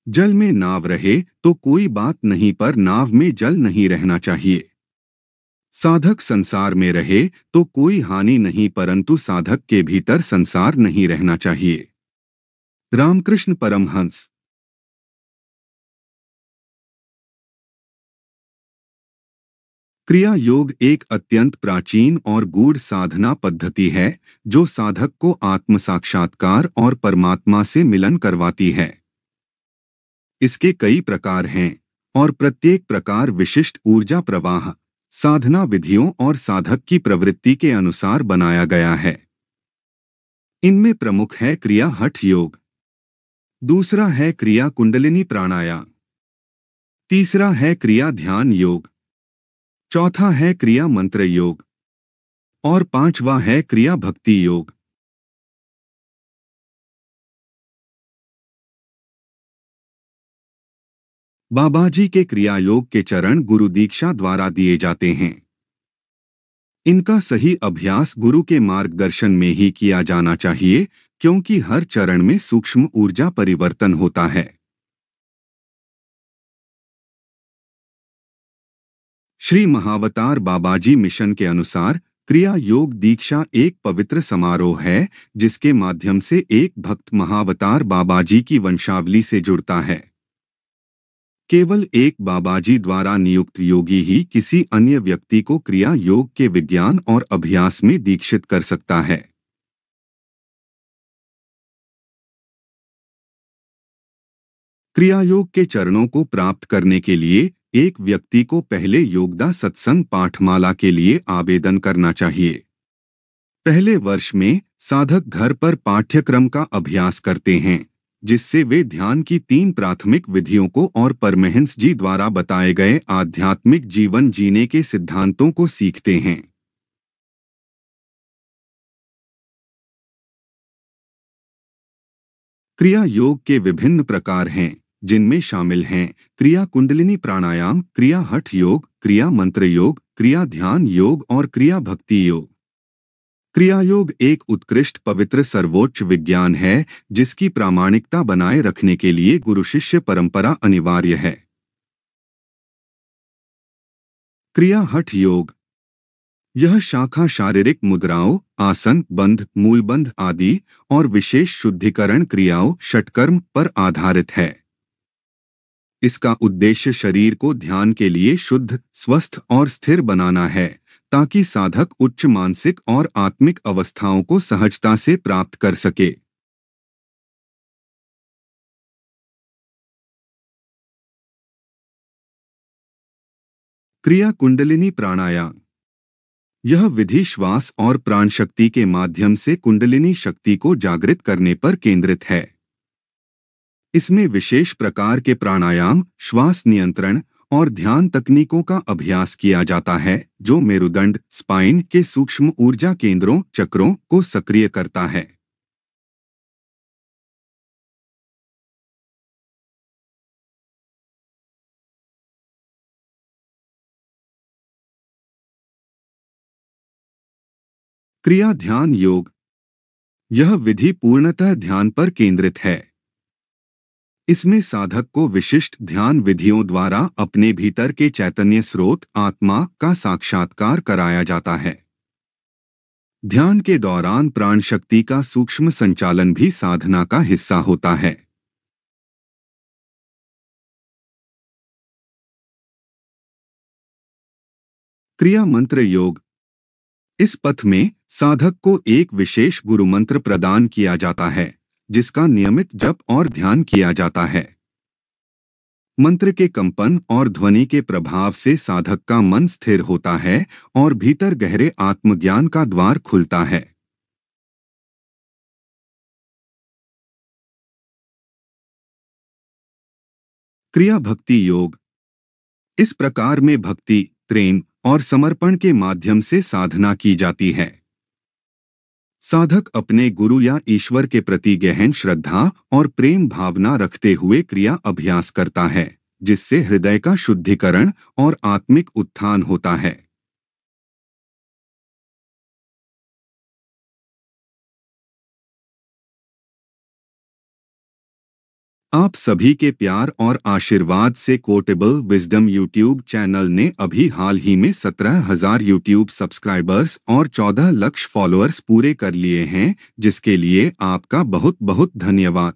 जल में नाव रहे तो कोई बात नहीं, पर नाव में जल नहीं रहना चाहिए। साधक संसार में रहे तो कोई हानि नहीं, परंतु साधक के भीतर संसार नहीं रहना चाहिए। रामकृष्ण परमहंस। क्रिया योग एक अत्यंत प्राचीन और गूढ़ साधना पद्धति है जो साधक को आत्म साक्षात्कार और परमात्मा से मिलन करवाती है। इसके कई प्रकार हैं और प्रत्येक प्रकार विशिष्ट ऊर्जा प्रवाह, साधना विधियों और साधक की प्रवृत्ति के अनुसार बनाया गया है। इनमें प्रमुख है क्रिया हठ योग, दूसरा है क्रिया कुंडलिनी प्राणायाम, तीसरा है क्रिया ध्यान योग, चौथा है क्रिया मंत्र योग और पांचवा है क्रिया भक्ति योग। बाबाजी के क्रिया योग के चरण गुरु दीक्षा द्वारा दिए जाते हैं। इनका सही अभ्यास गुरु के मार्गदर्शन में ही किया जाना चाहिए, क्योंकि हर चरण में सूक्ष्म ऊर्जा परिवर्तन होता है। श्री महावतार बाबाजी मिशन के अनुसार क्रिया योग दीक्षा एक पवित्र समारोह है जिसके माध्यम से एक भक्त महावतार बाबाजी की वंशावली से जुड़ता है। केवल एक बाबाजी द्वारा नियुक्त योगी ही किसी अन्य व्यक्ति को क्रिया योग के विज्ञान और अभ्यास में दीक्षित कर सकता है। क्रिया योग के चरणों को प्राप्त करने के लिए एक व्यक्ति को पहले योगदा सत्संग पाठमाला के लिए आवेदन करना चाहिए। पहले वर्ष में साधक घर पर पाठ्यक्रम का अभ्यास करते हैं, जिससे वे ध्यान की 3 प्राथमिक विधियों को और परमहंस जी द्वारा बताए गए आध्यात्मिक जीवन जीने के सिद्धांतों को सीखते हैं। क्रिया योग के विभिन्न प्रकार हैं, जिनमें शामिल हैं क्रिया कुंडलिनी प्राणायाम, क्रिया हठ योग, क्रिया मंत्र योग, क्रिया ध्यान योग और क्रिया भक्ति योग। क्रिया योग एक उत्कृष्ट पवित्र सर्वोच्च विज्ञान है जिसकी प्रामाणिकता बनाए रखने के लिए गुरु शिष्य परंपरा अनिवार्य है। क्रिया हठ योग, यह शाखा शारीरिक मुद्राओं, आसन, बंध, मूलबंध आदि और विशेष शुद्धिकरण क्रियाओं षटकर्म पर आधारित है। इसका उद्देश्य शरीर को ध्यान के लिए शुद्ध, स्वस्थ और स्थिर बनाना है, ताकि साधक उच्च मानसिक और आत्मिक अवस्थाओं को सहजता से प्राप्त कर सके। क्रिया कुंडलिनी प्राणायाम, यह विधि श्वास और प्राण शक्ति के माध्यम से कुंडलिनी शक्ति को जागृत करने पर केंद्रित है। इसमें विशेष प्रकार के प्राणायाम, श्वास नियंत्रण और ध्यान तकनीकों का अभ्यास किया जाता है जो मेरुदंड, स्पाइन के सूक्ष्म ऊर्जा केंद्रों, चक्रों को सक्रिय करता है। क्रिया ध्यान योग, यह विधि पूर्णतः ध्यान पर केंद्रित है। इसमें साधक को विशिष्ट ध्यान विधियों द्वारा अपने भीतर के चैतन्य स्रोत आत्मा का साक्षात्कार कराया जाता है। ध्यान के दौरान प्राण शक्ति का सूक्ष्म संचालन भी साधना का हिस्सा होता है। क्रिया मंत्र योग, इस पथ में साधक को एक विशेष गुरु मंत्र प्रदान किया जाता है जिसका नियमित जप और ध्यान किया जाता है। मंत्र के कंपन और ध्वनि के प्रभाव से साधक का मन स्थिर होता है और भीतर गहरे आत्मज्ञान का द्वार खुलता है। क्रिया भक्ति योग, इस प्रकार में भक्ति, प्रेम और समर्पण के माध्यम से साधना की जाती है। साधक अपने गुरु या ईश्वर के प्रति गहन श्रद्धा और प्रेम भावना रखते हुए क्रिया अभ्यास करता है, जिससे हृदय का शुद्धिकरण और आत्मिक उत्थान होता है। आप सभी के प्यार और आशीर्वाद से कोटेबल विजडम यूट्यूब चैनल ने अभी हाल ही में 17,000 यूट्यूब सब्सक्राइबर्स और 14 लाख फॉलोअर्स पूरे कर लिए हैं, जिसके लिए आपका बहुत बहुत धन्यवाद।